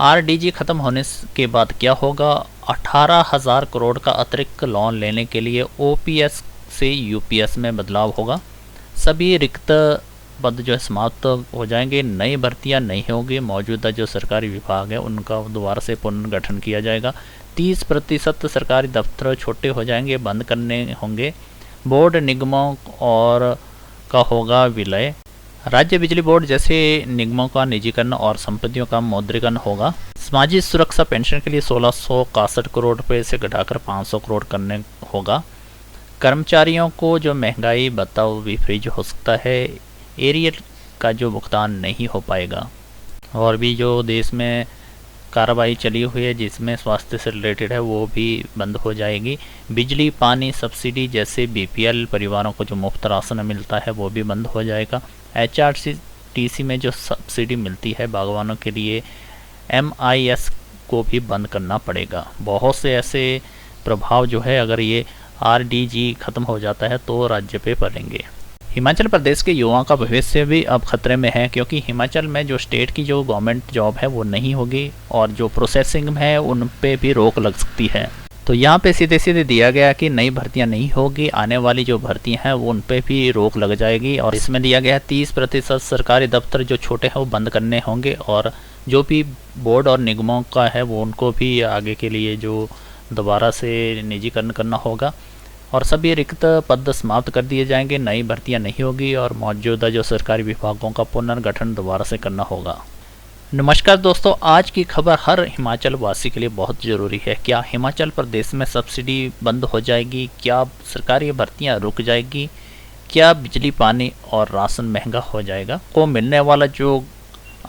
RDG खत्म होने के बाद क्या होगा? 18,000 करोड़ का अतिरिक्त लोन लेने के लिए ओपीएस से यूपीएस में बदलाव होगा। सभी रिक्त पद जो है समाप्त हो जाएंगे, नई भर्तियां नहीं होगी। मौजूदा जो सरकारी विभाग है उनका दोबारा से पुनर्गठन किया जाएगा। 30% सरकारी दफ्तर छोटे हो जाएंगे, बंद करने होंगे। बोर्ड निगमों और का होगा विलय। राज्य बिजली बोर्ड जैसे निगमों का निजीकरण और संपत्तियों का मौद्रीकरण होगा। सामाजिक सुरक्षा पेंशन के लिए 1661 करोड़ रुपये से घटाकर 500 करोड़ करने होगा। कर्मचारियों को जो महंगाई भत्ता भी फ्रीज हो सकता है। एरियल का जो भुगतान नहीं हो पाएगा। और भी जो देश में कार्रवाई चली हुई है जिसमें स्वास्थ्य से रिलेटेड है वो भी बंद हो जाएगी। बिजली पानी सब्सिडी जैसे बीपीएल परिवारों को जो मुफ्त राशन मिलता है वो भी बंद हो जाएगा। एचआरटीसी में जो सब्सिडी मिलती है बागवानों के लिए, एमआईएस को भी बंद करना पड़ेगा। बहुत से ऐसे प्रभाव जो है अगर ये आरडीजी ख़त्म हो जाता है तो राज्य पे पड़ेंगे। हिमाचल प्रदेश के युवाओं का भविष्य भी अब खतरे में है, क्योंकि हिमाचल में जो स्टेट की जो गवर्नमेंट जॉब है वो नहीं होगी और जो प्रोसेसिंग में है उन पे भी रोक लग सकती है। तो यहाँ पे सीधे सीधे दिया गया कि नई भर्तियाँ नहीं होगी, आने वाली जो भर्तियाँ हैं वो उन पे भी रोक लग जाएगी। और इसमें दिया गया है 30% सरकारी दफ्तर जो छोटे हैं वो बंद करने होंगे और जो भी बोर्ड और निगमों का है वो उनको भी आगे के लिए जो दोबारा से निजीकरण करना होगा और सभी रिक्त पद समाप्त कर दिए जाएंगे। नई भर्तियां नहीं होगी और मौजूदा जो सरकारी विभागों का पुनर्गठन दोबारा से करना होगा। नमस्कार दोस्तों, आज की खबर हर हिमाचल वासी के लिए बहुत ज़रूरी है। क्या हिमाचल प्रदेश में सब्सिडी बंद हो जाएगी? क्या सरकारी भर्तियां रुक जाएगी? क्या बिजली पानी और राशन महंगा हो जाएगा? को मिलने वाला जो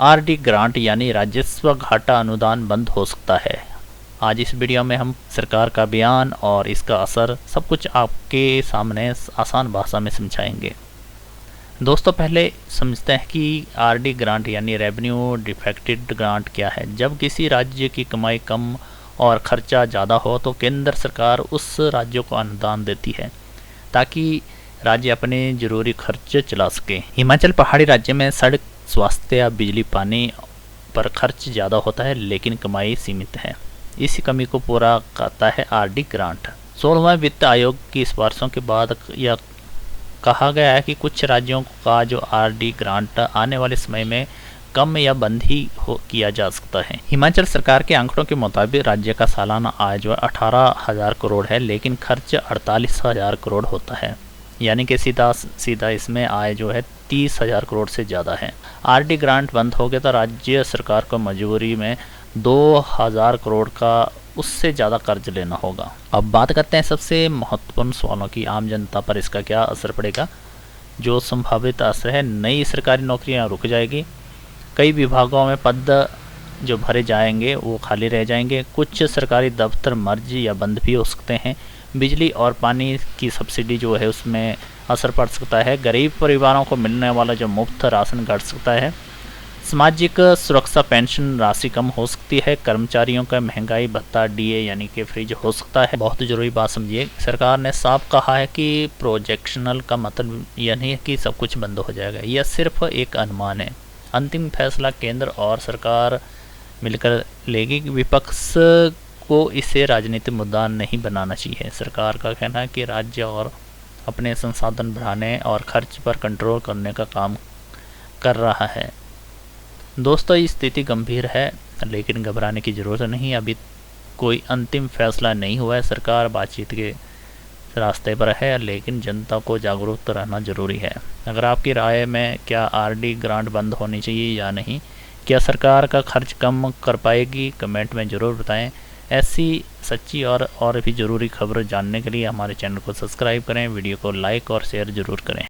आरडी ग्रांट यानी राजस्व घाटा अनुदान बंद हो सकता है। आज इस वीडियो में हम सरकार का बयान और इसका असर सब कुछ आपके सामने आसान भाषा में समझाएंगे। दोस्तों पहले समझते हैं कि आरडी ग्रांट यानी रेवेन्यू डिफेक्टेड ग्रांट क्या है। जब किसी राज्य की कमाई कम और खर्चा ज़्यादा हो तो केंद्र सरकार उस राज्य को अनुदान देती है ताकि राज्य अपने ज़रूरी खर्च चला सके। हिमाचल पहाड़ी राज्य में सड़क, स्वास्थ्य या बिजली पानी पर खर्च ज़्यादा होता है लेकिन कमाई सीमित है। इसी कमी को पूरा करता है आरडी ग्रांट। 16वें वित्त आयोग की सिफारिशों के बाद यह कहा गया है कि कुछ राज्यों का जो आरडी ग्रांट आने वाले समय में कम या बंद ही किया जा सकता है। हिमाचल सरकार के आंकड़ों के मुताबिक राज्य का सालाना आय जो है 18,000 करोड़ है लेकिन खर्च 48,000 करोड़ होता है, यानी कि सीधा इसमें आय जो है 30,000 करोड़ से ज़्यादा है। आरडी ग्रांट बंद हो गया तो राज्य सरकार को मजबूरी में 2,000 करोड़ का उससे ज़्यादा कर्ज लेना होगा। अब बात करते हैं सबसे महत्वपूर्ण सवालों की। आम जनता पर इसका क्या असर पड़ेगा? जो संभावित असर है, नई सरकारी नौकरियां रुक जाएगी। कई विभागों में पद जो भरे जाएंगे वो खाली रह जाएंगे। कुछ सरकारी दफ्तर मर्ज या बंद भी हो सकते हैं। बिजली और पानी की सब्सिडी जो है उसमें असर पड़ सकता है। गरीब परिवारों को मिलने वाला जो मुफ्त राशन घट सकता है। सामाजिक सुरक्षा पेंशन राशि कम हो सकती है। कर्मचारियों का महंगाई भत्ता डीए यानी कि फ्रीज हो सकता है। बहुत ज़रूरी बात समझिए, सरकार ने साफ कहा है कि प्रोजेक्शनल का मतलब यह नहीं है कि सब कुछ बंद हो जाएगा, यह सिर्फ एक अनुमान है। अंतिम फैसला केंद्र और सरकार मिलकर लेगी। विपक्ष को इसे राजनीतिक मुद्दा नहीं बनाना चाहिए। सरकार का कहना है कि राज्य और अपने संसाधन बढ़ाने और खर्च पर कंट्रोल करने का काम कर रहा है। दोस्तों ये स्थिति गंभीर है लेकिन घबराने की ज़रूरत नहीं। अभी कोई अंतिम फैसला नहीं हुआ है। सरकार बातचीत के रास्ते पर है लेकिन जनता को जागरूक रहना ज़रूरी है। अगर आपकी राय में क्या आरडी ग्रांट बंद होनी चाहिए या नहीं, क्या सरकार का खर्च कम कर पाएगी, कमेंट में ज़रूर बताएं। ऐसी सच्ची और भी ज़रूरी खबर जानने के लिए हमारे चैनल को सब्सक्राइब करें, वीडियो को लाइक और शेयर ज़रूर करें।